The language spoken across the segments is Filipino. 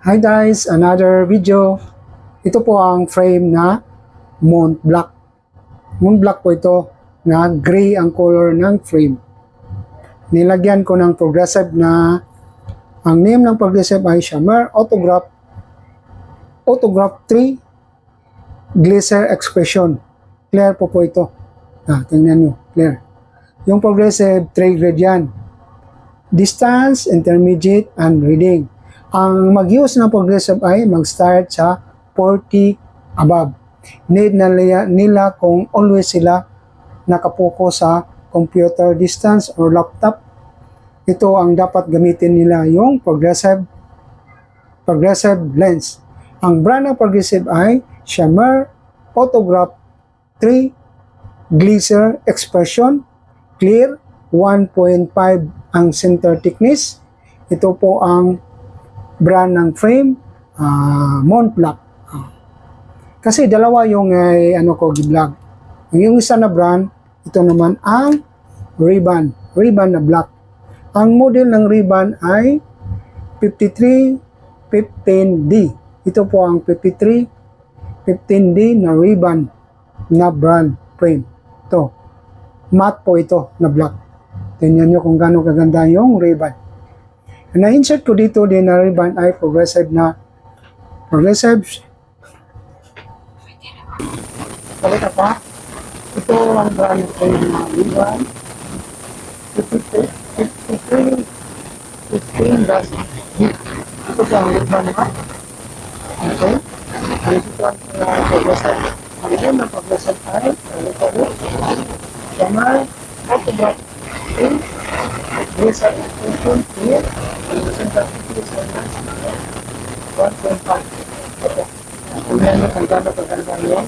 Hi guys, another video. Ito po ang frame na Mont Blanc. Mont Blanc po ito na gray ang color ng frame. Nilagyan ko ng progressive na ang name ng progressive ay Shamir Autograph 3 Glacier Expression. Clear po ito. Tingnan nyo, clear. Yung progressive 3 grade yan. Distance, intermediate, and reading. Ang mag-use ng progressive ay mag-start sa 40 above. Need na nila kung always sila nakapoco sa computer distance or laptop. Ito ang dapat gamitin nila, yung progressive lens. Ang brand ng progressive ay Shamir Autograph 3 Glacier Expression Clear 1.5 ang center thickness. Ito po ang brand ng frame, Mont Blanc. Kasi dalawa yung gi-vlog. Yung isa na brand, ito naman ang Ray-Ban na black. Ang model ng Ray-Ban ay 5315D. Ito po ang 5315D na Ray-Ban na brand frame. Ito, matte po ito na black. Tingnan nyo kung gaano kaganda yung Ray-Ban. Na-insert ko dito din na Ray-Ban ay progressive. Pakita pa. Ito ang brand frame na Ray-Ban. 5315-D. Ito po ang Ray-Ban na. Okay. Ito ang progressive. Ang name ng progressive ay Shamir Autograph 3 Glacier Expression Clear 1.5. Tingnan nyo kung gano'n kaganda yung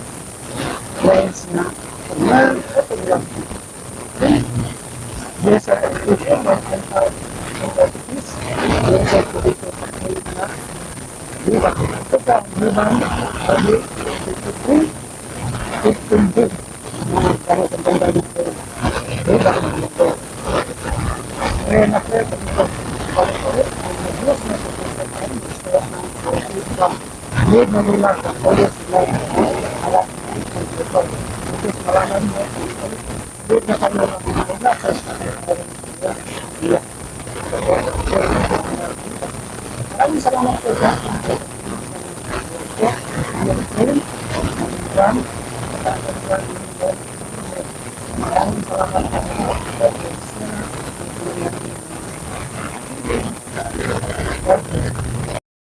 lens na Shamir Autograph 3 Glacier Expression 1.5. Glacier po dito sa kayo na Ray-Ban. Ito pa ang Ray-Ban 15D. Kaya kaganda dito Ray-Ban dito. Ngayon na clear ko dito. Pag-ulit, ang mag-use na sa pagkakaan, gusto ng computer. Need na nila kung ulit sila harap ng computer. Because malaman mo, need na kayo ng mga nasa sa maraming salamat po sa maraming salamat po.